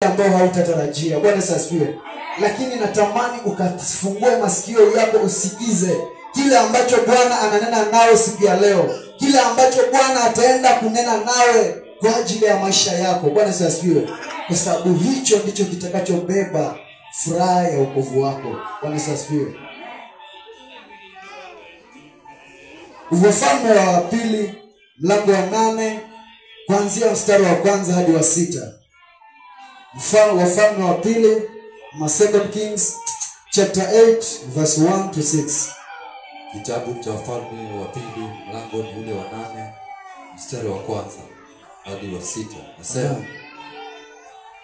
ambao hautatarajia. Bwana asifiwe. Lakini natamani ukafungue masikio yako usikize kile ambacho Bwana ananena nawe siku ya leo. Kile ambacho Bwana ataenda kunena nawe kwa ajili ya maisha yako. Bwana asifiwe. Kwa sababu hicho ndicho kitakachobeba furaha ya wokovu wako. Bwana asifiwe. Wafalme wa pili mlango wa 8 kuanzia mstari wa 1 hadi wa 6. Wafalme wa pili, Second Kings chapter 8 verse 1 to 6. Kitabu cha Wafalme wa pili mlango ule wa 8 mstari wa 1 hadi wa 6. Nasema,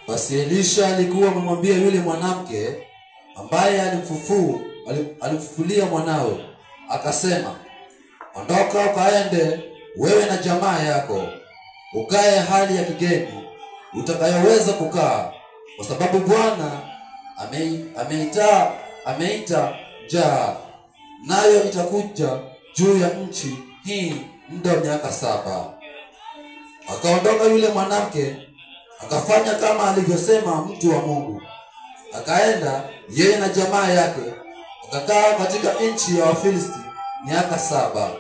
basi Elisha alikuwa amemwambia yule mwanamke ambaye alimfufulia mwanawe, akasema, ondoka ukaende wewe na jamaa yako, ukae hali ya kigeni utakayoweza kukaa, kwa sababu Bwana ameita njaa, nayo itakuja juu ya nchi hii muda wa miaka 7. Akaondoka yule mwanamke, akafanya kama alivyosema mtu wa Mungu. Akaenda yeye na jamaa yake, akakaa katika nchi ya Wafilisti miaka 7.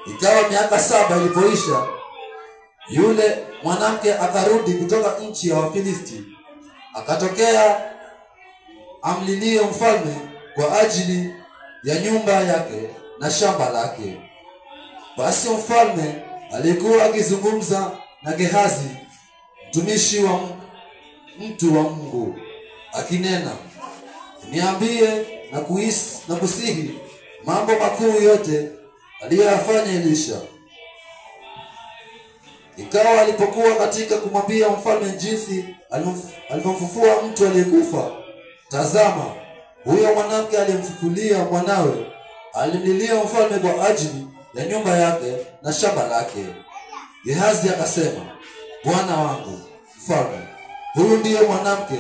Ikawa miaka 7 ilipoisha, yule mwanamke akarudi kutoka nchi ya Wafilisti, akatokea amlilie mfalme kwa ajili ya nyumba yake na shamba lake. Basi mfalme alikuwa akizungumza na Gehazi, mtumishi wa mtu wa Mungu, akinena, niambie na kusihi mambo makuu yote aliyoyafanya Elisha. Ikawa alipokuwa katika kumwambia mfalme jinsi alivyomfufua mtu aliyekufa, tazama, huyo mwanamke aliyemfufulia mwanawe alimlilia mfalme kwa ajili ya nyumba yake na shamba lake. Gehazi akasema, bwana wangu mfalme, huyu ndiye mwanamke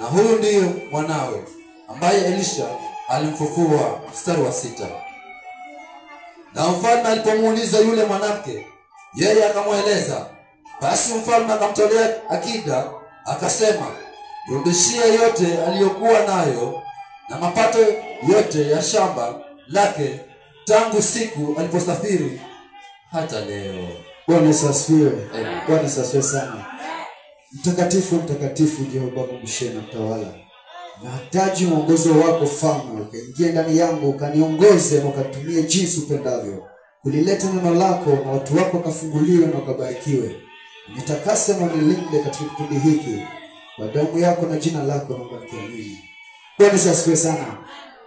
na huyu ndiye mwanawe ambaye Elisha alimfufua. Mstari wa 6. Na mfalme alipomuuliza yule mwanamke, yeye akamweleza. Basi mfalme akamtolea akida, akasema, rudishie yote aliyokuwa nayo na mapato yote ya shamba lake tangu siku aliposafiri hata leo. Bwana asifiwe. Bwana asifiwe sana. Mtakatifu, mtakatifu Jehova Mungu shena mtawala. Nahitaji mwongozo wako Mfalme, ukaingie ndani yangu, ukaniongoze na ukatumie jinsi upendavyo. Kulileta neno lako na watu wako kafunguliwe na ukabarikiwe. Nitakase na unilinde katika kipindi hiki. Kwa damu yako na jina lako naomba nikiamini. Bwana asifiwe sana.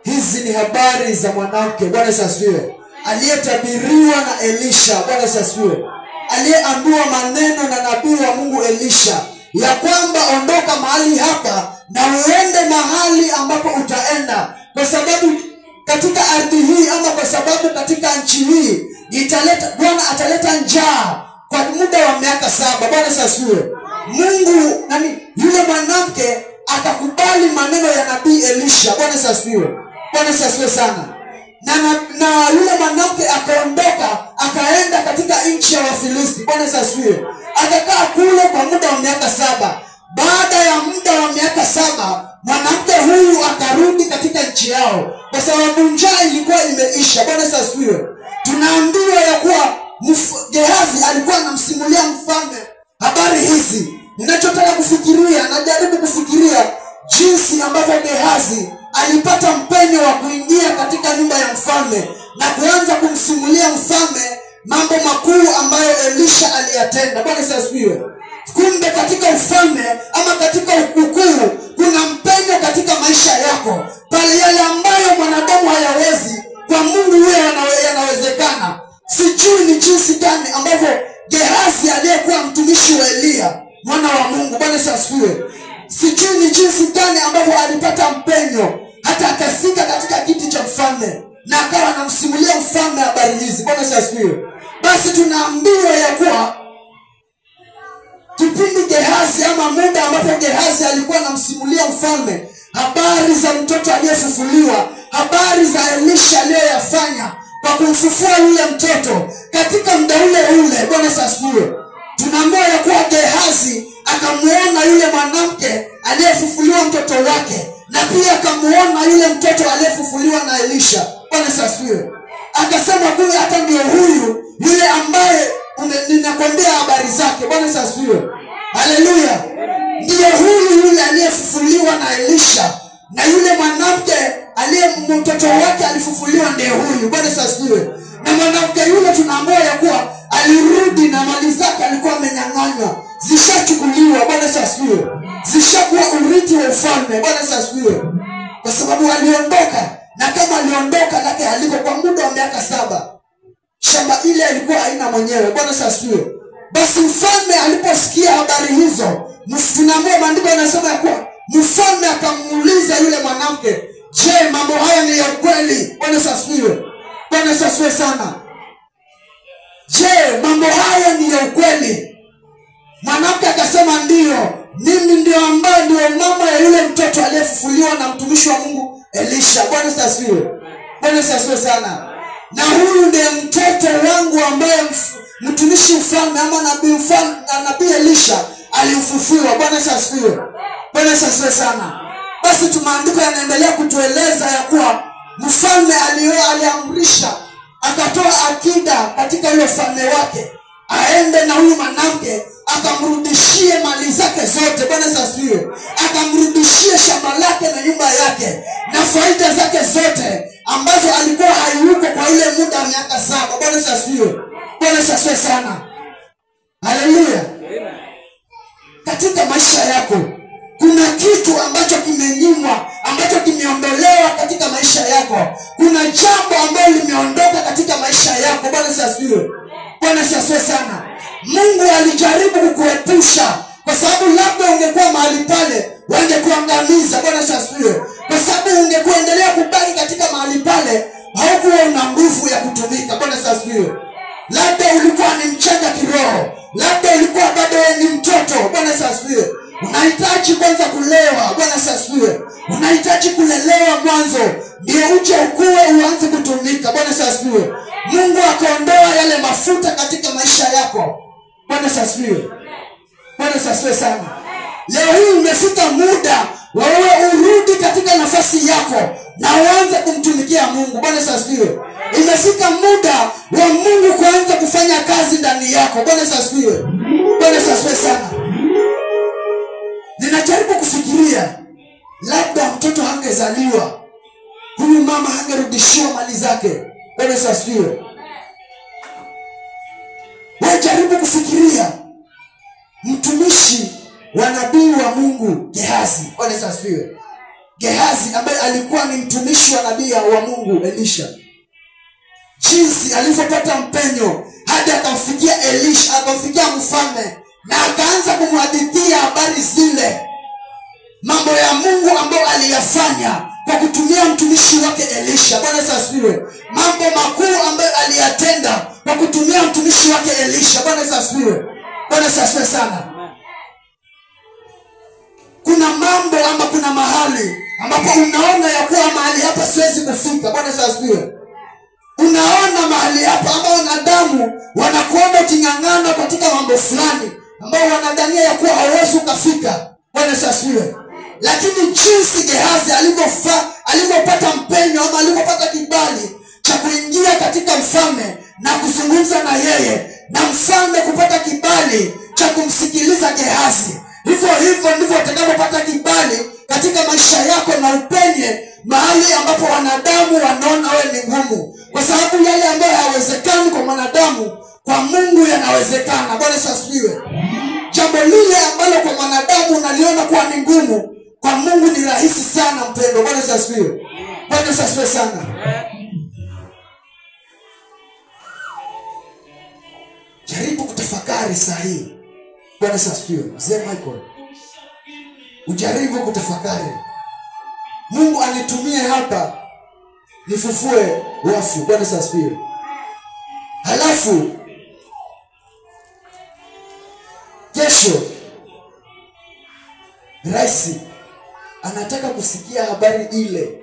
Hizi ni habari za mwanamke, Bwana asifiwe, aliyetabiriwa na Elisha. Bwana asifiwe. Aliyeambiwa maneno na nabii wa Mungu Elisha ya kwamba ondoka mahali hapa na uende mahali ambapo utaenda, kwa sababu katika ardhi hii ama kwa sababu katika nchi hii Bwana ataleta njaa kwa muda wa miaka 7. Bwana asifiwe. Mungu yule mwanamke akakubali maneno ya nabii Elisha. Bwana asifiwe. Bwana asifiwe sana. Na yule mwanamke akaondoka akaenda katika nchi ya Wafilisti. Bwana asifiwe. Akakaa kule kwa muda wa miaka 7. Baada ya muda wa miaka 7, mwanamke huyu akarudi katika nchi yao kwa sababu njaa ilikuwa imeisha. Bwana asifiwe. Tunaambiwa ya kuwa Gehazi alikuwa anamsimulia mfalme habari hizi. Ninachotaka kufikiria, najaribu kufikiria jinsi ambavyo Gehazi alipata mpenyo wa kuingia katika nyumba ya mfalme na kuanza kumsimulia mfalme mambo makuu ambayo Elisha aliyatenda. Bwana asifiwe. Kumbe katika ufalme ama katika ukuu kuna mpenyo katika maisha yako. Pale yale ambayo mwanadamu hayawezi, kwa Mungu huyo yanawezekana. Sijui ni jinsi gani ambavyo Gehazi aliyekuwa mtumishi wa Elia mwana wa Mungu, Bwana asifiwe, sijui ni jinsi gani ambavyo alipata mpenyo hata akafika katika kiti cha mfalme na akawa anamsimulia mfalme habari hizi. Bwana asifiwe. Basi tunaambiwa ya kuwa kipindi Gehazi ama muda ambapo Gehazi alikuwa anamsimulia mfalme habari za mtoto aliyefufuliwa, habari za Elisha aliyoyafanya kwa kumfufua yule mtoto, katika muda ule Bwana asifiwe, tunaambiwa ya kuwa Gehazi akamuona yule mwanamke wake, na pia akamuona yule mtoto aliyefufuliwa na Elisha. Bwana asifiwe. Akasema kumbe hata ndio huyu yule ambaye ninakwambia habari zake. Bwana asifiwe. Haleluya. Ndio huyu yule aliyefufuliwa na Elisha, na yule mwanamke mtoto wake alifufuliwa ndio huyu. Bwana asifiwe. Na mwanamke yule tunaambiwa ya kuwa alirudi na mali zake alikuwa amenyang'anywa, zishachukuliwa. Bwana asifiwe. Zishakuwa urithi wa ufalme. Bwana asifiwe. Kwa sababu aliondoka, na kama aliondoka lake aliko kwa muda wa miaka 7, shamba ile ilikuwa haina mwenyewe. Bwana asifiwe. Basi mfalme aliposikia habari hizo, tunaambiwa maandiko yanasema ya kuwa mfalme akamuuliza yule mwanamke, je, mambo haya ni ya kweli? Bwana asifiwe. Bwana asifiwe sana. Je, mambo haya ni ya ukweli? Mwanamke akasema ndio, mimi ndio ambaye ndio mama ya yule mtoto aliyefufuliwa na mtumishi wa Mungu Elisha. Bwana asifiwe. Bwana asifiwe sana. Na huyu ndiye mtoto wangu ambaye mtumishi mfalme ama nabii Elisha alimfufua. Bwana asifiwe. Bwana asifiwe sana. Basi tumaandiko yanaendelea kutueleza ya kuwa mfalme aliamrisha, akatoa akida katika ile ufalme wake, aende na huyu mwanamke akamrudishie mali zake zote. Bwana asifiwe. Akamrudishie shamba lake na nyumba yake na faida zake zote ambazo alikuwa hayuko kwa ile muda wa miaka 7. Bwana asifiwe. Bwana asifiwe sana. Haleluya. Katika maisha yako kuna kitu ambacho kimenyimwa, ambacho kimeondolewa katika maisha yako. Kuna jambo ambalo limeondoka katika maisha yako. Bwana asifiwe. Bwana asifiwe sana. Mungu alijaribu kukuepusha, kwa sababu labda ungekuwa mahali pale wangekuangamiza. Bwana asifiwe. Kwa sababu ungekuendelea kubaki katika mahali pale, haukuwa una nguvu ya kutumika. Bwana asifiwe. Labda ulikuwa ni mchanga kiroho, labda ulikuwa bado ni mtoto. Bwana asifiwe. Unahitaji kwanza kulewa. Bwana asifiwe. Unahitaji kulelewa mwanzo ndio uje ukue uanze kutumika. Bwana asifiwe. Mungu akaondoa yale mafuta katika maisha yako. Bwana asifiwe. Bwana asifiwe sana. Leo hii umefika muda wewe urudi katika nafasi yako na uanze kumtumikia Mungu. Bwana asifiwe. Imefika muda wa Mungu kuanza kufanya kazi ndani yako. Bwana asifiwe. Bwana asifiwe sana. Ninajaribu kufikiria, labda mtoto hangezaliwa, huyu mama hangerudishiwa mali zake. Bwana asifiwe. Wajaribu kufikiria mtumishi wa nabii wa Mungu Gehazi. Bwana asifiwe. Gehazi ambaye alikuwa ni mtumishi wa nabii wa Mungu Elisha, jinsi alivyopata mpenyo hadi akamfikia Elisha, akamfikia mfalme na akaanza kumhadithia habari zile, mambo ya Mungu ambayo aliyafanya kwa kutumia mtumishi wake Elisha. Bwana asifiwe. Mambo makuu ambayo aliyatenda kwa kutumia mtumishi wake Elisha. Bwana asifiwe. Bwana asifiwe sana. Kuna mambo ama kuna mahali ambapo unaona ya kuwa mahali hapa siwezi kufika. Bwana asifiwe. Unaona mahali hapa ambao wanadamu wanakuomba king'ang'ana katika mambo fulani ambao wanadhania ya kuwa hawezi kufika. Bwana asifiwe. Lakini jinsi Gehazi alivyopata mpenyo ama alivyopata kibali cha kuingia katika mfalme na kuzungumza na yeye, na mfalme kupata kibali cha kumsikiliza Gehazi, hivyo ndivyo utakapopata kibali katika maisha yako na upenye mahali ambapo wanadamu wanaona wewe ni ngumu, kwa sababu yale ambayo hayawezekani kwa mwanadamu kwa Mungu yanawezekana. Bwana asifiwe. Jambo lile ambalo kwa mwanadamu unaliona kuwa ni ngumu, kwa Mungu ni rahisi sana, mpendo. Bwana asifiwe. Bwana asifiwe sana. Jaribu kutafakari sahihi. Bwana asifiwe. Mzee Michael, ujaribu kutafakari. Mungu anitumie hapa nifufue wafu. Bwana asifiwe. Halafu kesho rais anataka kusikia habari ile.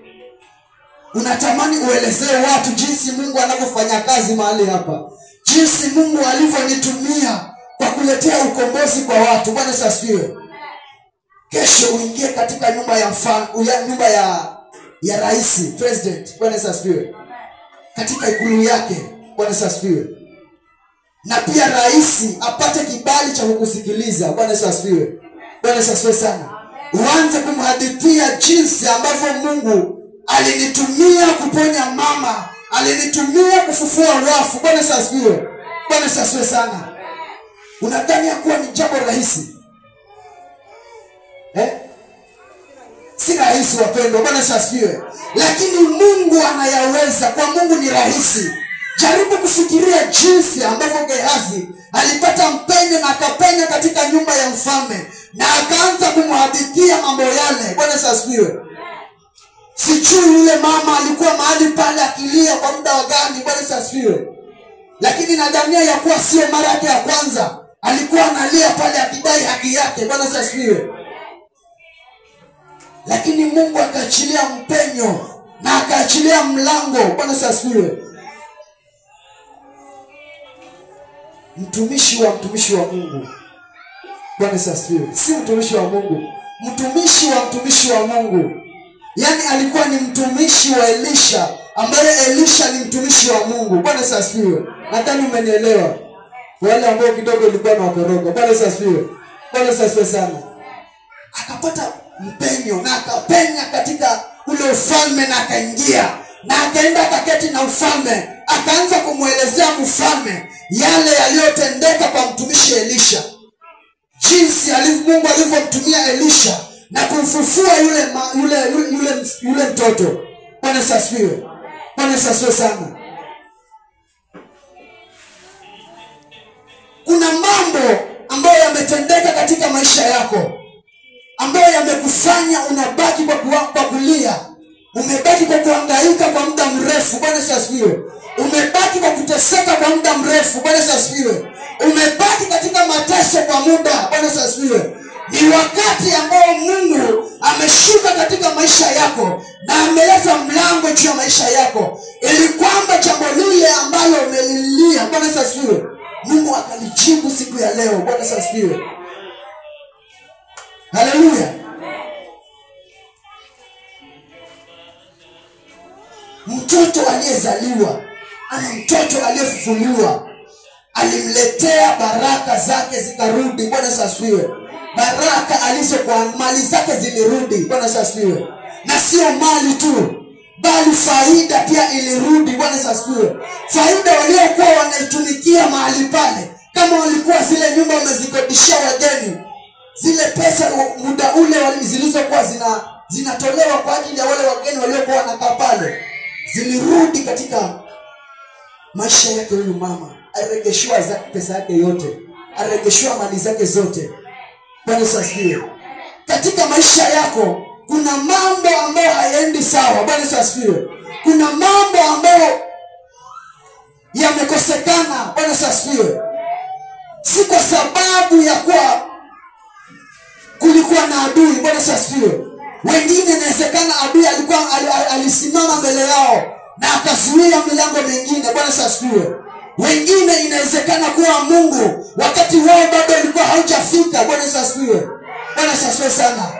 Unatamani uelezee watu jinsi Mungu anavyofanya kazi mahali hapa, jinsi Mungu alivyonitumia kwa kuletea ukombozi kwa watu. Bwana asifiwe. Kesho uingie katika nyumba ya mfalme, nyumba ya rais, president. Bwana asifiwe. Katika ikulu yake. Bwana asifiwe. Na pia rais apate kibali cha kukusikiliza. Bwana asifiwe. Bwana asifiwe sana. Uanze kumhadithia jinsi ambavyo Mungu alinitumia kuponya mama, alinitumia kufufua wafu. Bwana asifiwe. Bwana asifiwe sana. Unadhani ya kuwa ni jambo rahisi? Si rahisi wapendwa. Bwana asifiwe. Lakini Mungu anayaweza. Kwa Mungu ni rahisi. Jaribu kufikiria jinsi ambavyo Gehazi alipata mpenyo na akapenya katika nyumba ya mfalme na akaanza kumhadithia mambo yale. Bwana asifiwe. Sijui yule mama alikuwa mahali pale akilia kwa muda gani. Bwana asifiwe. Lakini nadhania ya kuwa sio mara yake ya kwanza. Alikuwa analia pale akidai haki yake. Bwana asifiwe. Lakini Mungu akaachilia mpenyo na akaachilia mlango. Bwana asifiwe. Mtumishi wa Mungu. Bwana asifiwe. Si mtumishi wa Mungu, mtumishi wa Mungu. Yaani alikuwa ni mtumishi wa Elisha, ambaye Elisha ni mtumishi wa Mungu. Bwana asifiwe. Nadhani umenielewa. Wale ambao kidogo ilikuwa na wakoroga. Bwana asifiwe. Bwana asifiwe sana. Akapata mpenyo na akapenya katika ule ufalme na akaingia na akaenda akaketi na ufalme, akaanza kumuelezea mfalme yale yaliyotendeka kwa mtumishi Elisha, jinsi Mungu alivyomtumia Elisha na kumfufua yule mtoto. Bwana asifiwe. Bwana asifiwe sana. Kuna mambo ambayo yametendeka katika maisha yako ambayo yamekufanya unabaki kwa kulia, umebaki kwa kuhangaika kwa muda mrefu. Bwana asifiwe. Umebaki kwa kuteseka kwa muda mrefu. Bwana asifiwe. Umebaki katika mateso kwa muda. Bwana asifiwe. Ni wakati ambao Mungu ameshuka katika maisha yako na ameleta mlango juu ya maisha yako, ili kwamba jambo lile ambalo umelilia, Bwana asifiwe, Mungu akalijibu siku ya leo. Bwana asifiwe. Haleluya. Mtoto aliyezaliwa ama mtoto aliyefufuliwa alimletea baraka zake zikarudi. Bwana asifiwe. Baraka alizokuwa mali zake zilirudi. Bwana asifiwe. Na sio mali tu, bali faida pia ilirudi. Bwana asifiwe. Faida waliokuwa wanaitumikia mahali pale, kama walikuwa zile nyumba wamezikodishia wageni, zile pesa muda ule zilizokuwa zinatolewa kwa ajili ya wale wageni waliokuwa wanakaa pale, zilirudi katika maisha yake. Huyu mama aregeshwa pesa yake yote, aregeshwa mali zake zote. Bwana asifiwe. Katika maisha yako kuna mambo ambayo hayaendi sawa. Bwana asifiwe. Kuna mambo ambayo yamekosekana. Bwana asifiwe. Si kwa sababu ya kuwa kulikuwa na adui. Bwana asifiwe. Wengine inawezekana adui alisimama mbele yao na akazuia milango mingine. Bwana asifiwe. Wengine inawezekana kuwa Mungu wakati wao bado alikuwa haujafika. Bwana asifiwe. Bwana asifiwe sana.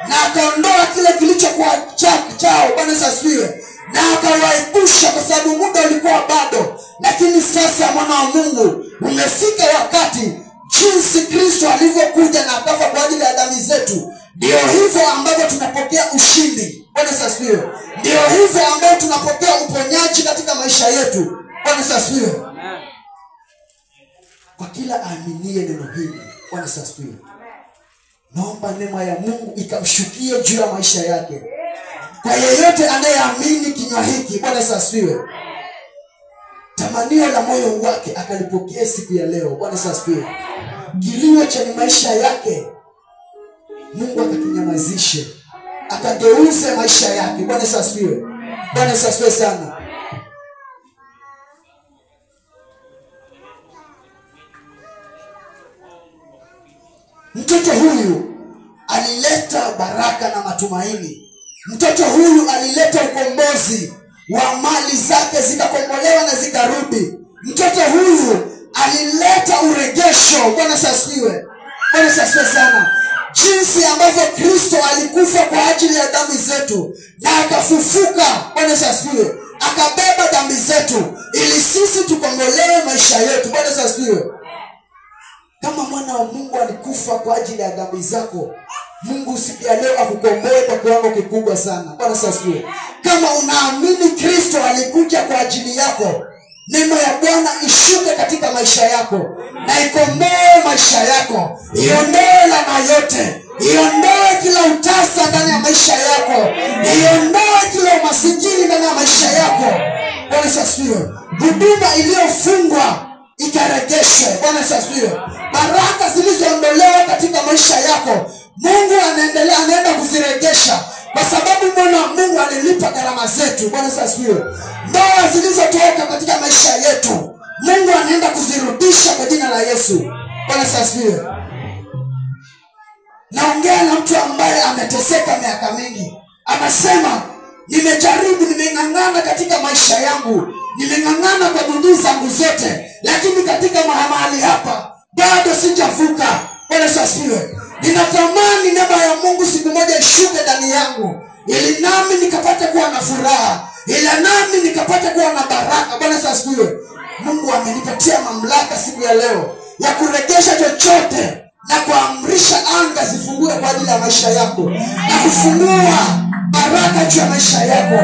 Na akaondoa kile kilichokuwa chao. Bwana asifiwe. Na akawaepusha kwa sababu muda ulikuwa bado. Lakini sasa mwana wa Mungu, umefika wakati jinsi Kristo alivyokuja na akafa kwa ajili ya dhambi zetu, ndio hivyo ambavyo tunapokea ushindi. Bwana asifiwe. Ndio hivyo ambavyo tunapokea uponyaji katika maisha yetu. Bwana asifiwe. Kwa kila aaminie neno hili, Bwana asifiwe, naomba neema ya Mungu ikamshukie juu ya maisha yake. Kwa yeyote anayeamini kinywa hiki, Bwana asifiwe, tamanio la moyo wake akalipokea siku ya leo. Bwana asifiwe. Kilio cha maisha yake Mungu akakinyamazishe, akageuze maisha yake. Bwana asifiwe. Bwana asifiwe sana. Mtoto huyu alileta baraka na matumaini. Mtoto huyu alileta ukombozi wa mali zake zikakombolewa na zikarudi. Mtoto huyu alileta urejesho. Bwana asifiwe. Bwana asifiwe sana. jinsi ambavyo Kristo alikufa kwa ajili ya dhambi zetu na akafufuka, Bwana asifiwe, akabeba dhambi zetu ili sisi tukombolewe maisha yetu. Bwana asifiwe. Kama mwana wa Mungu alikufa kwa ajili ya dhambi zako, Mungu siku ya leo akukomboe kwa kiwango kikubwa sana. Bwana asifiwe. Kama unaamini Kristo alikuja kwa ajili yako, neema ya Bwana ishuke katika maisha yako na ikomboe maisha yako, iondoe laana yote, iondoe kila utasa ndani ya maisha yako, iondoe kila umasikini ndani ya maisha yako. Bwana asifiwe. Huduma iliyofungwa ikaregeshwe. Bwana asifiwe. Baraka zilizoondolewa katika maisha yako, Mungu anaenda kuzirejesha, kwa sababu mwana wa Mungu alilipa gharama zetu. Bwana asifiwe. Ndoa zilizotoka katika maisha yetu, Mungu anaenda kuzirudisha kwa jina la Yesu. Bwana asifiwe. Naongea na mtu ambaye ameteseka miaka mingi. Anasema, nimejaribu, nimeng'ang'ana katika maisha yangu, nimeng'ang'ana kwa bidii zangu zote, lakini katika mahali hapa bado sijavuka. Bwana asifiwe. Ninatamani neema ya Mungu siku moja ishuke ndani yangu, ili nami nikapate kuwa na furaha, ili nami nikapate kuwa na baraka. Bwana asifiwe. Mungu amenipatia mamlaka siku ya leo ya kurejesha chochote na kuamrisha anga zifungue kwa ajili ya maisha yako na kufungua baraka juu ya maisha yako.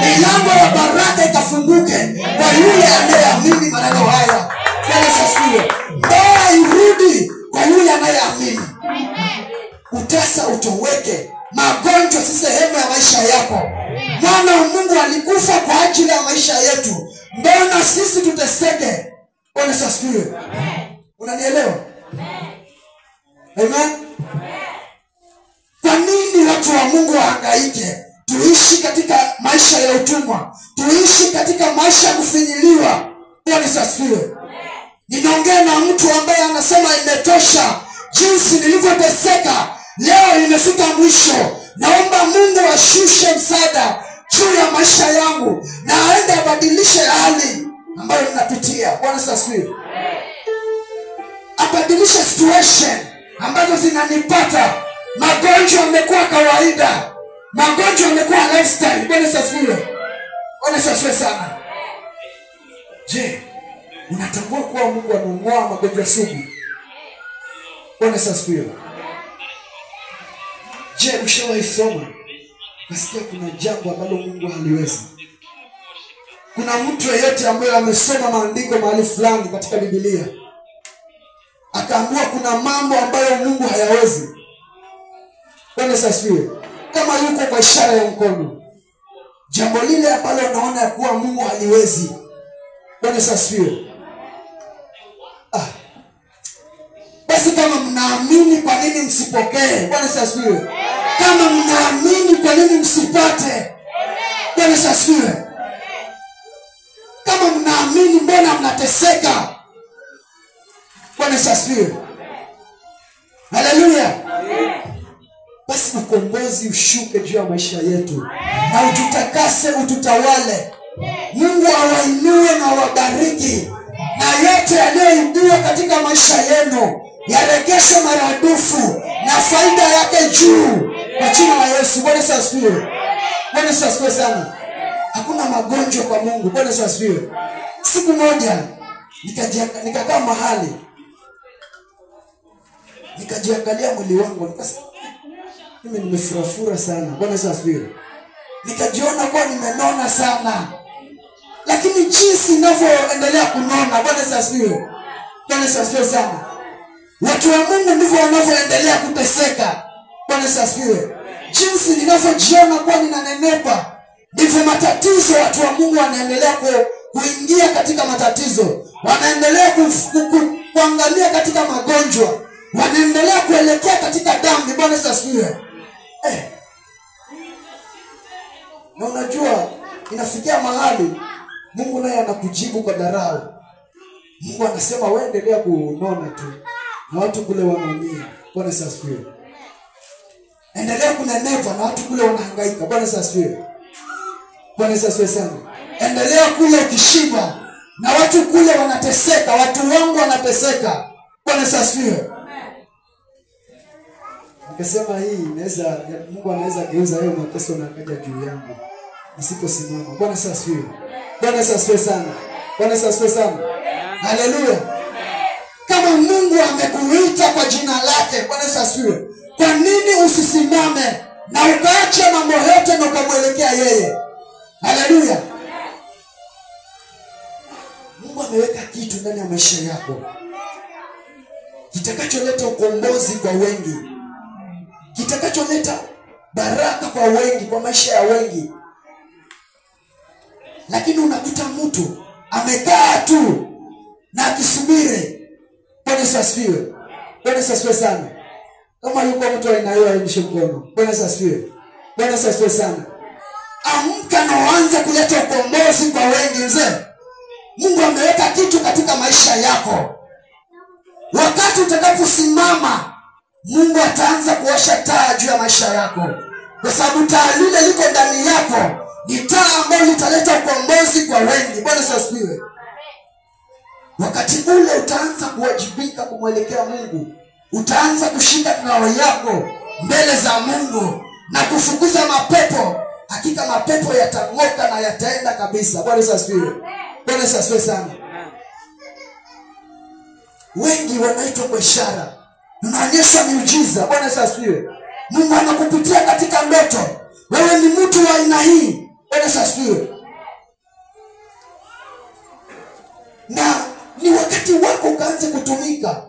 Milango ya baraka ikafunguke kwa yule anayeamini maneno haya. Bwana asifiwe. Ndoa irudi kwa yule anayeamini. Utasa utoweke. Magonjwa si sehemu ya maisha yako. Mwana wa Mungu alikufa kwa ajili ya maisha yetu. Mbona sisi tuteseke? Bwana asifiwe. Unanielewa? Amen. Kwa nini watu wa Mungu wahangaike? Tuishi katika maisha ya utumwa, tuishi katika maisha ya kufinyiliwa. Bwana asifiwe. Ninaongea na mtu ambaye anasema imetosha, jinsi nilivyoteseka, leo nimefika mwisho. Naomba Mungu ashushe msaada juu ya maisha yangu na aende abadilishe hali ambayo ninapitia. Bwana asifiwe. Abadilishe situation ambazo zinanipata. Magonjwa yamekuwa kawaida, magonjwa yamekuwa lifestyle. Bwana asifiwe. Bwana asifiwe sana. Je, unatambua kuwa Mungu anang'oa magonjwa sugu? Bwana asifiwe. Je, ushawahi soma nasikia kuna jambo ambalo Mungu haliwezi? Kuna mtu yeyote ambaye amesoma maandiko mahali fulani katika Biblia akaambiwa kuna mambo ambayo Mungu hayawezi? Bwana asifiwe. Kama yuko kwa ishara ya mkono, jambo lile ambalo anaona ya kuwa Mungu haliwezi. Bwana asifiwe. Basi kama mnaamini, kwa nini msipokee? Bwana asifiwe. Kama mnaamini, kwa nini msipate? Bwana asifiwe. Kama mnaamini, mbona mnateseka? Bwana asifiwe. Haleluya. Basi ukombozi ushuke juu ya maisha yetu na ututakase, ututawale. Mungu awainue na awabariki, na yote yaliyoibiwa katika maisha yenu yaregeshe maradufu na faida yake juu kwa jina la Yesu. Bwana asifiwe. Bwana asifiwe sana. Hakuna magonjwa kwa Mungu. Bwana asifiwe. Siku moja nikakaa mahali nikajiangalia mwili wangu, nikasema mimi nimefurafura sana. Bwana asifiwe. Nikajiona kuwa nimenona sana, lakini jinsi ninavyoendelea kunona, Bwana asifiwe. Bwana asifiwe sana. Watu wa Mungu ndivyo wanavyoendelea kuteseka. Bwana asifiwe. Jinsi ninavyojiona kuwa ninanenepa, ndivyo matatizo watu wa Mungu wanaendelea kuingia katika matatizo, wanaendelea kuangalia katika magonjwa, wanaendelea kuelekea katika dhambi. Bwana asifiwe. Na unajua inafikia mahali Mungu naye anakujibu kwa dharau. Mungu anasema wewe endelea kunona tu na watu kule wanaumia. Bwana asifiwe. Endelea kunenepa na watu kule wanahangaika. Bwana asifiwe. Bwana asifiwe sana. Endelea kule ukishiba na watu kule wanateseka, watu wangu wanateseka. Bwana asifiwe. Nikasema hii inaweza, Mungu anaweza geuza hayo mateso na akaja juu yangu nisiposimama. Bwana Yesu asifiwe. Bwana Yesu asifiwe sana. Bwana Yesu asifiwe sana. Haleluya. Kama Mungu amekuita kwa jina lake, Bwana Yesu asifiwe, kwa nini usisimame na ukaacha mambo yote na ukamwelekea yeye? Haleluya. Mungu ameweka kitu ndani ya maisha yako kitakacholeta ukombozi kwa wengi, kitakacholeta baraka kwa wengi, kwa maisha ya wengi. Lakini unakuta mtu amekaa tu na akisubiri. Bwana Yesu asifiwe. Bwana Yesu asifiwe sana. Kama yuko mtu anayewa aimishe mkono. Bwana Yesu asifiwe. Bwana Yesu asifiwe sana. Amka na uanze kuleta ukombozi kwa wengi mzee. Mungu ameweka kitu katika maisha yako. Wakati utakaposimama, Mungu ataanza kuwasha taa juu ya maisha yako. Kwa sababu taa lile liko ndani yako. Ni taa ambalo litaleta ukombozi kwa wengi. Bwana Yesu asifiwe. Wakati ule utaanza kuwajibika kumwelekea Mungu. Utaanza kushika ngao yako mbele za Mungu na kufukuza mapepo. Hakika mapepo yatang'oka na yataenda kabisa. Bwana Yesu asifiwe. Bwana Yesu asifiwe sana. Wengi wanaitwa kwa ishara, unaonyesha miujiza. Bwana Yesu asifiwe. Mungu anakupitia katika ndoto. Wewe ni mtu wa aina hii. Bwana Yesu asifiwe. Na ni wakati wako ukaanze kutumika.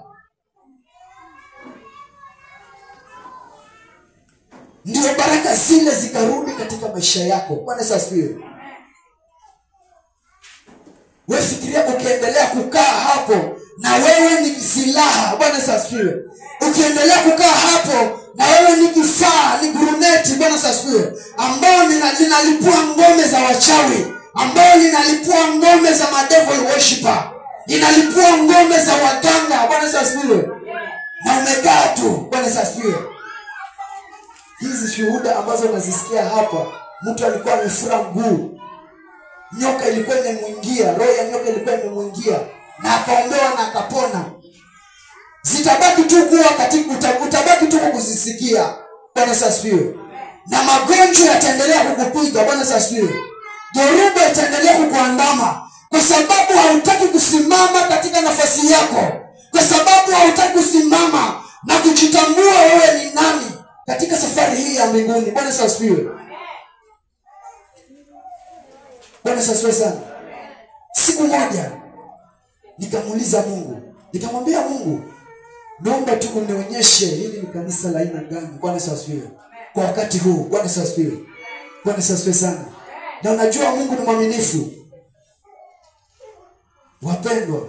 Ndio baraka zile zikarudi katika maisha yako. Bwana Yesu asifiwe. Wewe fikiria ukiendelea kukaa hapo na wewe ni silaha. Bwana Yesu asifiwe. Ukiendelea kukaa hapo na wewe ni kifaa, ni guruneti. Bwana Yesu asifiwe. Ambao linalipua ngome za wachawi, ambao linalipua ngome za devil worshiper, linalipua ngome za waganga. Bwana Yesu asifiwe. Na umekaa tu. Bwana Yesu asifiwe. Hizi shuhuda ambazo nazisikia hapa, mtu alikuwa amefura mguu, nyoka ilikuwa imemwingia, roho ya nyoka ilikuwa imemwingia na akaombewa na akapona. Zitabaki tu kuwa katika, utabaki tu kuzisikia. Bwana Yesu asifiwe. Na magonjwa yataendelea kukupiga. Bwana Yesu asifiwe. Dhoruba itaendelea kukuandama kwa sababu hautaki kusimama katika nafasi yako, kwa sababu hautaki kusimama na kujitambua wewe ni nani katika safari hii ya mbinguni. Bwana Yesu asifiwe. Bwana Yesu asifiwe sana. Siku moja nikamuuliza Mungu, nikamwambia Mungu, naomba tu unionyeshe hili ni kanisa la aina gani. Bwana Yesu asifiwe. Kwa wakati huu. Bwana Yesu asifiwe. Bwana Yesu asifiwe sana. Na unajua Mungu ni mwaminifu. Wapendwa,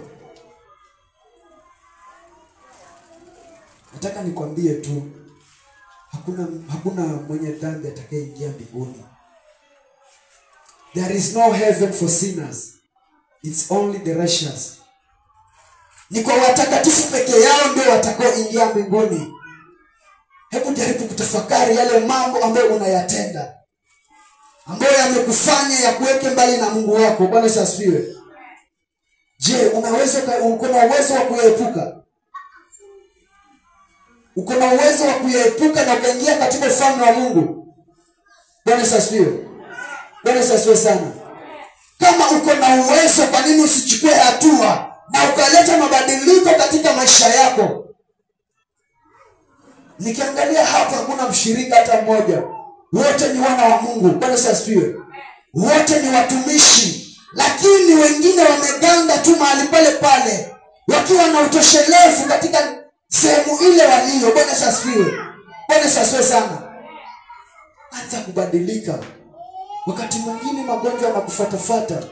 nataka nikwambie tu, hakuna mwenye dhambi atakayeingia mbinguni. There is no heaven for sinners. It's only the righteous. Ni kwa watakatifu peke yao ndio watakaoingia mbinguni. Hebu jaribu kutafakari yale mambo ambayo unayatenda, ambayo yamekufanya ya kuweke mbali na Mungu wako. Bwana Yesu asifiwe. Je, uko na uwezo wa kuepuka? Uko na uwezo wa kuepuka na ukaingia katika ufalme wa Mungu? Bwana Yesu asifiwe. Bwana Yesu asifiwe sana. Kama uko na uwezo, kwa nini usichukue hatua na ukaleta mabadiliko katika maisha yako? Nikiangalia hapa hakuna mshirika hata mmoja. Wote ni wana wa Mungu. Bwana Yesu asifiwe. Wote ni watumishi, lakini wengine wameganda tu mahali pale pale, wakiwa na utoshelevu katika sehemu ile walio. Bwana Yesu asifiwe. Bwana Yesu asifiwe sana. Anza kubadilika. Wakati mwingine magonjwa yanakufuatafuata,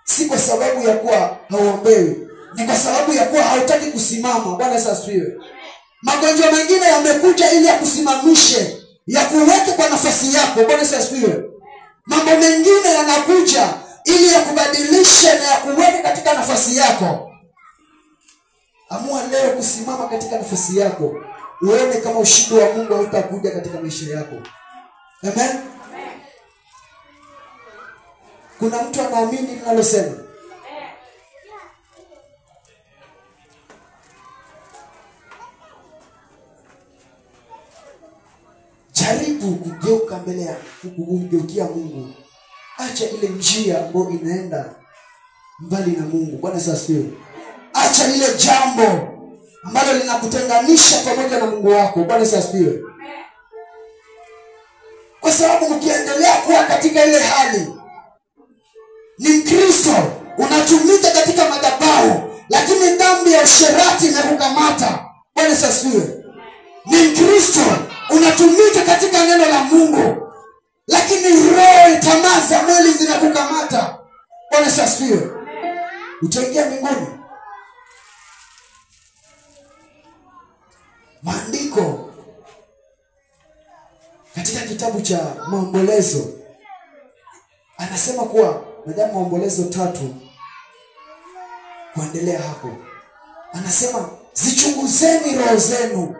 si kwa sababu ya kuwa hauombewi, ni kwa sababu ya kuwa hautaki kusimama. Bwana Yesu asifiwe. Magonjwa mengine yamekuja ili yakusimamishe, ya kuweke kwa nafasi yako. Bwana Yesu asifiwe. Mambo mengine yanakuja ili yakubadilishe na yakuweke katika nafasi yako. Amua leo kusimama katika nafasi yako, uone kama ushindi wa Mungu hautakuja katika maisha yako. Amen. Kuna mtu anaamini ninalosema? geuka mbele ya kumgeukia Mungu. Acha ile njia ambayo inaenda mbali na Mungu. Bwana asifiwe. Acha lile jambo ambalo linakutenganisha pamoja na Mungu wako. Bwana asifiwe. Kwa sababu ukiendelea kuwa katika ile hali, ni Mkristo, unatumika katika madhabahu, lakini dhambi ya usherati imekukamata. Bwana asifiwe. Ni Mkristo, unatumika katika neno la Mungu, lakini roho, tamaa za mwili zinakukamata. Bwana asifiwe. Utaingia mbinguni? Maandiko katika kitabu cha Maombolezo anasema kuwa, nadhani Maombolezo 3 kuendelea hapo, anasema zichunguzeni roho zenu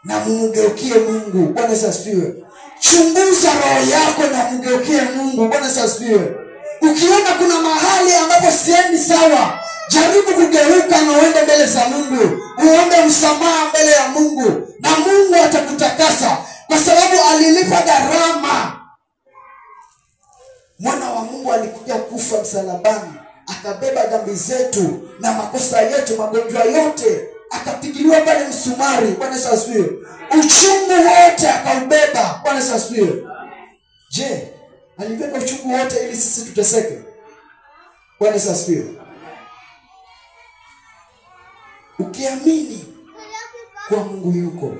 na mumgeukie Mungu. Bwana asifiwe. Chunguza roho yako na mgeukie Mungu. Bwana asifiwe. Ukiona kuna mahali ambapo siendi sawa, jaribu kugeuka na uende mbele za Mungu, uombe msamaha mbele ya Mungu, na Mungu atakutakasa, kwa sababu alilipa gharama. Mwana wa Mungu alikuja kufa msalabani, akabeba dhambi zetu na makosa yetu, magonjwa yote akapigiliwa pale msumari. Bwana asifiwe. Uchungu wote akaubeba. Bwana asifiwe. Je, alibeba uchungu wote ili sisi tuteseke? Bwana asifiwe. Ukiamini kuwa Mungu yuko,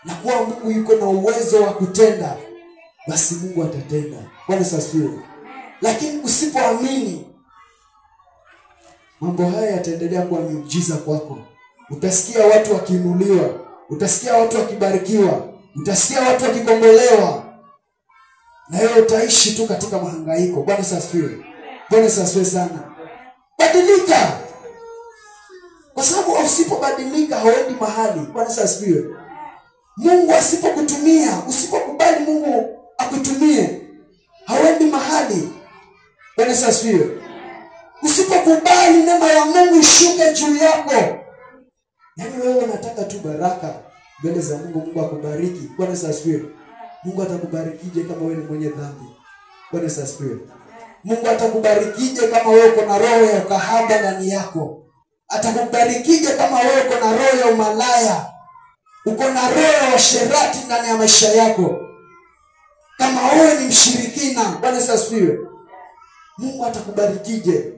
na kuwa Mungu yuko na uwezo wa kutenda, basi Mungu atatenda. Bwana asifiwe. Lakini usipoamini, mambo haya yataendelea kuwa miujiza kwako. Utasikia watu wakiinuliwa, utasikia watu wakibarikiwa, utasikia watu wakikombolewa, na wewe utaishi tu katika mahangaiko. Bwana asifiwe. Bwana asifiwe sana. Badilika, kwa sababu usipobadilika hauendi mahali. Bwana asifiwe. Mungu asipokutumia, usipokubali Mungu akutumie, hauendi mahali. Bwana asifiwe. Usipokubali neema ya Mungu ishuke juu yako, yaani wewe unataka tu baraka mbele za Mungu, Mungu akubariki. Bwana asifiwe. Mungu atakubarikije kama wewe ni mwenye dhambi? Bwana asifiwe. Mungu atakubarikije kama wewe uko na roho ya ukahaba ndani yako? Atakubarikije kama wewe uko na roho ya umalaya, uko na roho ya usherati ndani ya maisha yako, kama wewe ni mshirikina? Bwana asifiwe. Mungu atakubarikije?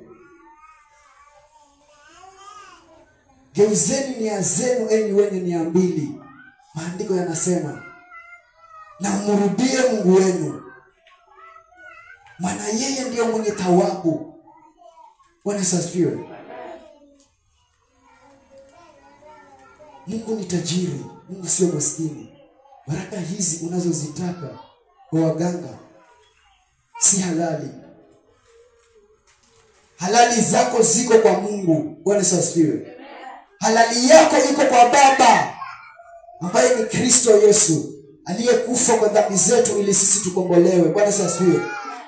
Geuzeni nia zenu enyi wenye nia mbili. Maandiko yanasema, na mrudie Mungu wenu, maana yeye ndiyo mwenye thawabu. Bwana asifiwe. Mungu ni tajiri, Mungu sio maskini. Baraka hizi unazozitaka kwa waganga si halali. Halali zako ziko kwa Mungu. Bwana asifiwe. Halali yako iko kwa Baba ambaye ni Kristo Yesu, aliyekufa kwa dhambi zetu ili sisi tukombolewe. Bwana asifiwe.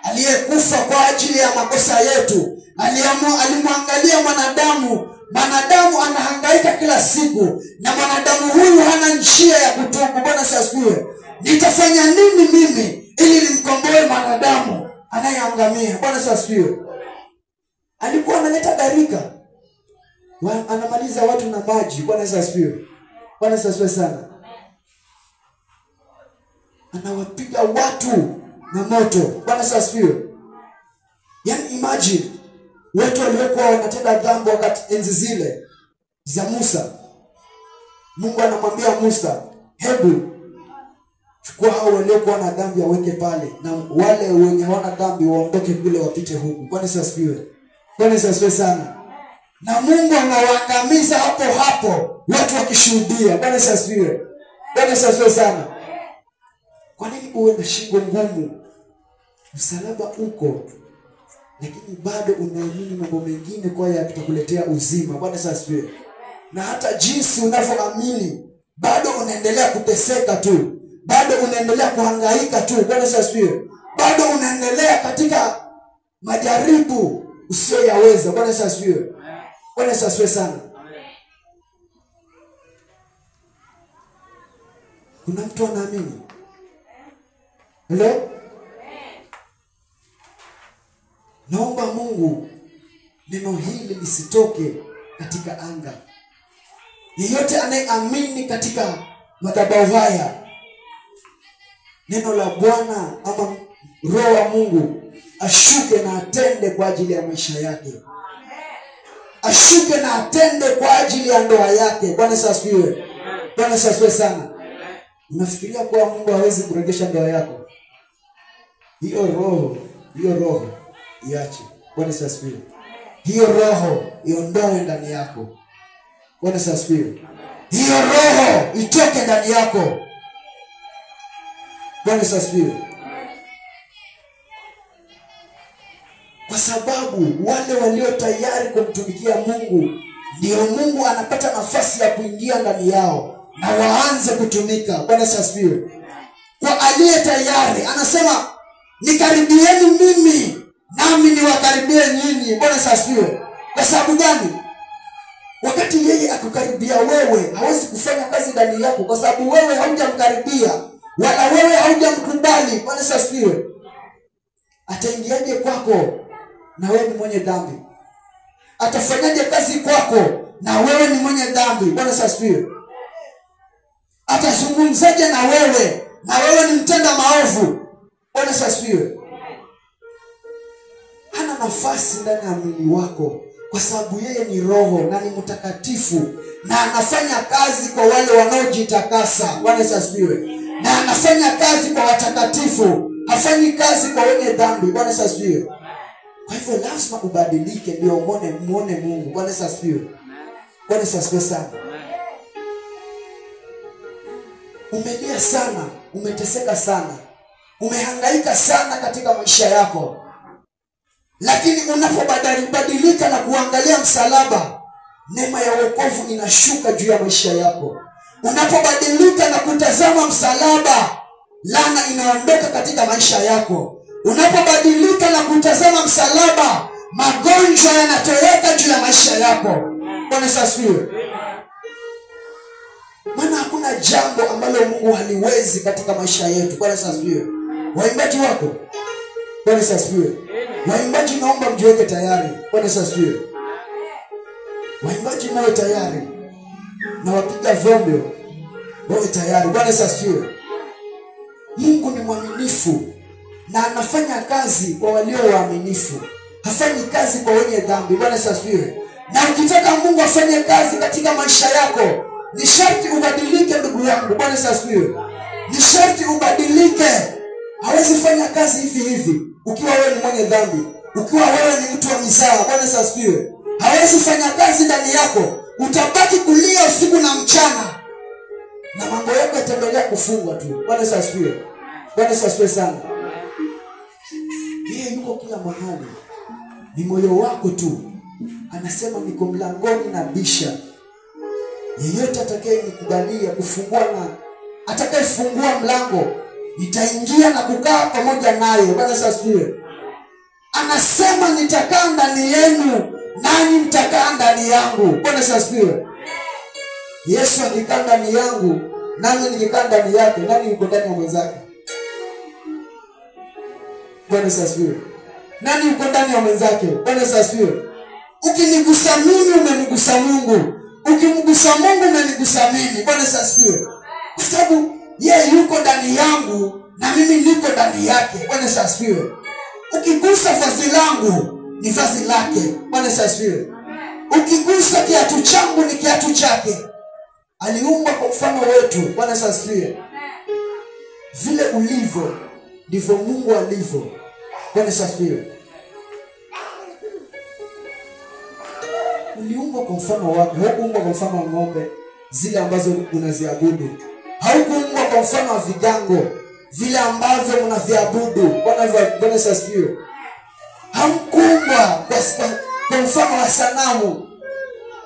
Aliyekufa kwa ajili ya makosa yetu. Alimwangalia mwanadamu. Mwanadamu anahangaika kila siku, na mwanadamu huyu hana njia ya kutubu. Bwana asifiwe. Nitafanya nini mimi ili nimkomboe mwanadamu anayeangamia? Bwana asifiwe. Alikuwa analeta gharika, anamaliza watu na maji. Bwana asifiwe. Bwana asifiwe sana. Anawapiga watu na moto. Bwana asifiwe. Yaani imagine watu waliokuwa wanatenda dhambi wakati enzi zile za Musa. Mungu anamwambia Musa, hebu chukua hao waliokuwa na dhambi waweke pale, na wale wenye hawana dhambi waondoke kule wapite huku. Bwana asifiwe. Bwana asifiwe sana. Na Mungu anawaangamiza hapo hapo, watu wakishuhudia. Bwana asifiwe. Bwana asifiwe sana. Kwa nini uwe na shingo ngumu? Msalaba uko, lakini bado unaamini mambo mengine kwa yatakuletea uzima. Bwana asifiwe. Na hata jinsi unavyoamini, bado unaendelea kuteseka tu, bado unaendelea kuhangaika tu. Bwana asifiwe. Bado unaendelea katika majaribu usiyoyaweza. Bwana asifiwe. Bwana asifiwe sana. Kuna mtu anaamini? Hello? Naomba Mungu neno hili lisitoke katika anga. Yeyote anayeamini katika madhabahu haya, neno la Bwana ama Roho wa Mungu ashuke na atende kwa ajili ya maisha yake. Ashuke na atende kwa ajili ya ndoa yake. Bwana asifiwe. Bwana asifiwe sana. Unafikiria kuwa Mungu hawezi kurejesha ndoa yako? Hiyo roho iache. Bwana asifiwe. Hiyo roho iondoe ndani yako. Bwana asifiwe. Hiyo roho itoke ndani yako. Bwana asifiwe. Kwa sababu wale walio tayari kumtumikia Mungu, ndio Mungu anapata nafasi ya kuingia ndani yao na waanze kutumika. Bwana asifiwe. Kwa aliye tayari anasema, nikaribieni mimi nami niwakaribie nyinyi. Bwana asifiwe. Kwa sababu gani? Wakati yeye akukaribia wewe, hawezi kufanya kazi ndani yako kwa sababu wewe haujamkaribia wala wewe haujamkubali. Bwana asifiwe. Ataingiaje kwako na wewe ni mwenye dhambi? Atafanyaje kazi kwako na wewe ni mwenye dhambi? Bwana asifiwe. Atazungumzaje na wewe ni mtenda maovu? Bwana asifiwe. Hana nafasi ndani ya mwili wako kwa sababu yeye ni roho na ni mtakatifu na anafanya kazi kwa wale wanaojitakasa. Bwana asifiwe. Na anafanya kazi kwa watakatifu, hafanyi kazi kwa wenye dhambi. Bwana asifiwe. Kwa hivyo lazima ubadilike ndio muone Mungu. Bwana asifiwe. Bwana asifiwe sana. Umelia sana, umeteseka sana, umehangaika sana katika maisha yako. Lakini unapobadilika na kuangalia msalaba, neema ya wokovu inashuka juu ya maisha yako. Unapobadilika na kutazama msalaba, laana inaondoka katika maisha yako. Unapobadilika na kutazama msalaba, magonjwa yanatoweka juu ya maisha yako. Bwana asifiwe. Maana hakuna jambo ambalo Mungu haliwezi katika maisha yetu. Bwana asifiwe. Waimbaji wako, Bwana asifiwe. Waimbaji naomba mjiweke tayari. Bwana asifiwe. Waimbaji mwe tayari. Na wapiga vyombo wawe tayari. Bwana asifiwe. Mungu ni mwaminifu na anafanya kazi kwa walio waaminifu. Hafanyi kazi kwa wenye dhambi. Bwana asifiwe. Na ukitaka Mungu afanye kazi katika maisha yako, ni sharti ubadilike ndugu yangu. Bwana asifiwe. Ni sharti ubadilike. Hawezi fanya kazi hivi ukiwa wewe ni mwenye dhambi, ukiwa wewe ni mtu wa mizaa. Bwana asifiwe. Hawezi fanya kazi ndani yako. Utabaki kulia usiku na mchana na mambo yako yataendelea kufungwa tu. Bwana asifiwe. Bwana asifiwe sana. Yeye yuko kila mahali. Ni moyo wako tu. Anasema niko mlangoni na bisha. Yeyote atakayenikubalia kufungua na atakayefungua mlango, nitaingia na kukaa pamoja naye. Bwana asifiwe. Anasema nitakaa ndani yenu nanyi mtakaa ndani yangu. Bwana asifiwe. Yesu akikaa ndani yangu nami nikikaa ndani yake, nani yuko ndani ya mwenzake? Bwana asifiwe. Nani yuko ndani ya mwenzake? Bwana asifiwe. Ukinigusa mimi umenigusa Mungu. Ukimgusa Mungu umenigusa mimi. Bwana asifiwe. Kwa sababu yeye yuko ndani yangu na mimi niko ndani yake. Bwana asifiwe. Ukigusa vazi langu ni vazi lake. Bwana asifiwe. Ukigusa kiatu changu ni kiatu chake. Aliumba kwa mfano wetu. Bwana asifiwe. Vile ulivyo ndivyo Mungu alivyo. Bwana asifiwe. Uliumbwa kwa mfano wake. Haukuumbwa kwa mfano wa ng'ombe zile ambazo unaziabudu. Haukuumbwa kwa mfano wa vigango vile ambavyo mnaviabudu. Bwana asifiwe. Hamkuumbwa kwa mfano wa sanamu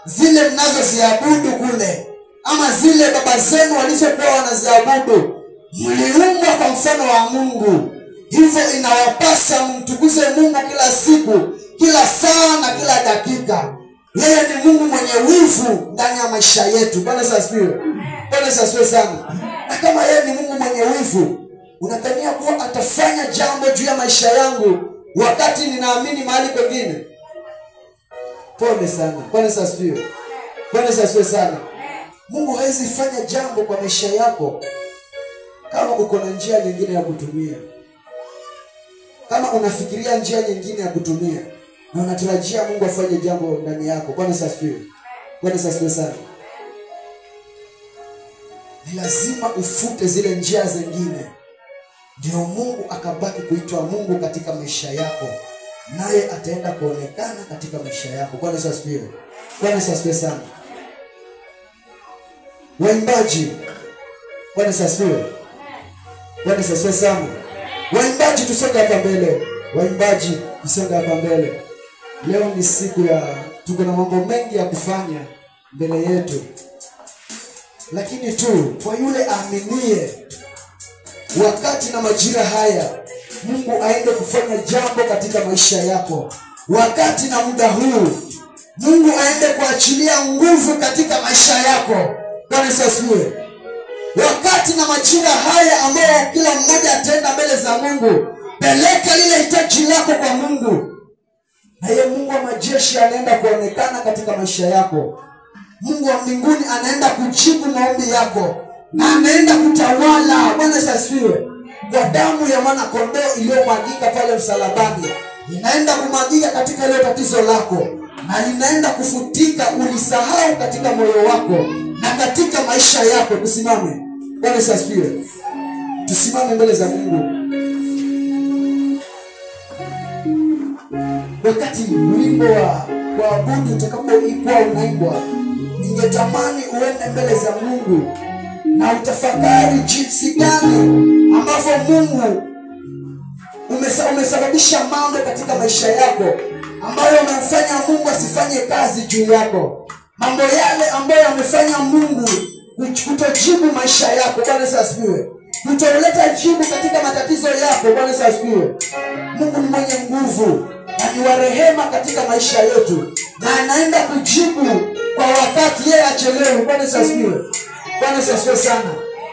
zile mnazoziabudu kule, ama zile baba zenu walizokuwa wanaziabudu. Mliumbwa kwa mfano wa Mungu. Hivyo inawapasa mtukuze Mungu kila siku, kila saa na kila dakika. Yeye ni Mungu mwenye wivu ndani ya maisha yetu. Bwana asifiwe. Bwana asifiwe sana. Na kama yeye ni Mungu mwenye wivu, unadhania kuwa utafanya jambo juu ya maisha yangu wakati ninaamini mahali pengine. Pole sana. Bwana asifiwe. Bwana asifiwe sana. Mungu hawezi fanya jambo kwa maisha yako kama uko na njia nyingine ya kutumia. Kama unafikiria njia nyingine ya kutumia na unatarajia Mungu afanye jambo ndani yako. Bwana asifiwe. Bwana asifiwe sana. Ni lazima ufute zile njia zingine, ndio Mungu akabaki kuitwa Mungu katika maisha yako, naye ataenda kuonekana katika maisha yako. Bwana asifiwe. Bwana asifiwe sana. Waimbaji, Bwana asifiwe. Bwana asifiwe sana. Waimbaji, tusonge hapa mbele. Waimbaji, tusonge hapa mbele. Leo ni siku ya, tuko na mambo mengi ya kufanya mbele yetu, lakini tu kwa yule aaminie, wakati na majira haya Mungu aende kufanya jambo katika maisha yako. Wakati na muda huu Mungu aende kuachilia nguvu katika maisha yako. Bwana asifiwe. Wakati na majira haya ambayo kila mmoja ataenda mbele za Mungu, peleka lile hitaji lako kwa Mungu, na yeye Mungu wa majeshi anaenda kuonekana katika maisha yako. Mungu wa mbinguni anaenda kujibu maombi yako na anaenda kutawala. Bwana asifiwe. Kwa damu ya mwana kondoo iliyomwagika pale msalabani, inaenda kumwagika katika ile tatizo lako, na linaenda kufutika ulisahau katika moyo wako na katika maisha yako. Tusimame. Bwana asifiwe. Tusimame mbele za Mungu. Wakati wimbo wa kuabudu utakapoikuwa unaimbwa, ningetamani uende mbele za Mungu na utafakari jinsi gani ambavyo Mungu umesababisha mambo katika maisha yako ambayo umemfanya Mungu asifanye kazi juu yako. Mambo yale ambayo yamefanya Mungu kutojibu maisha yako. Bwana asifiwe. Kutoleta jibu katika matatizo yako. Bwana asifiwe. Mungu ni mwenye nguvu na ni wa rehema katika maisha yetu, na anaenda kujibu kwa wakati, yeye achelewe. Bwana asifiwe. Bwana asifiwe sana.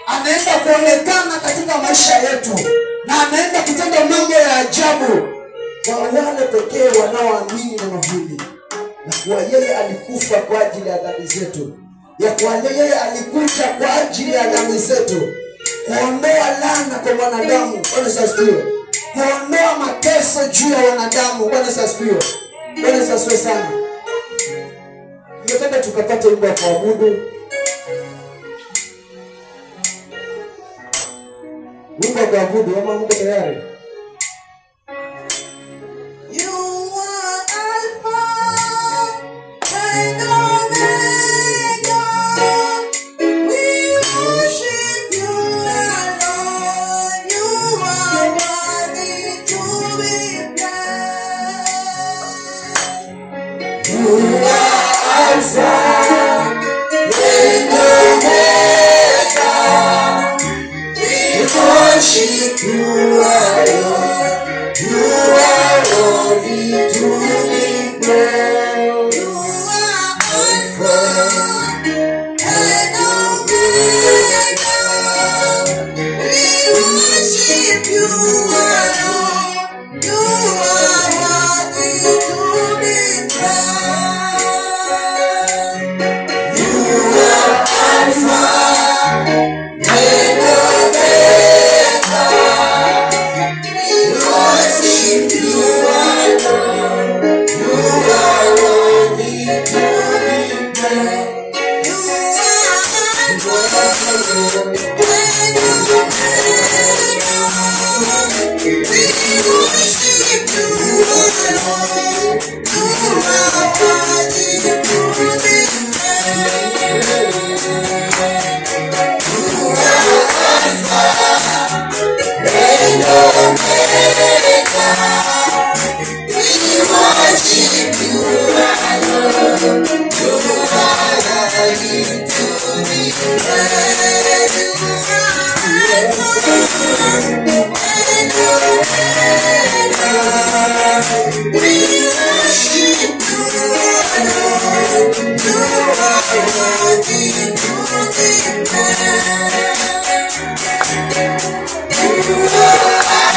Anaenda kuonekana katika maisha yetu na anaenda kutenda mambo ya ajabu kwa wale pekee wanaoamini neno hili, na kwa yeye alikufa kwa ajili ya dhambi zetu, ya kwa yeye alikuja kwa ajili ya dhambi zetu, kuondoa laana kwa wanadamu. Bwana asifiwe. Kuondoa mateso juu ya wanadamu. Bwana asifiwe. Bwana asifiwe sana. Ningependa tukapate wimbo wa kuabudu. Wimbo wa kuabudu, ama Mungu tayari?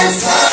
Please.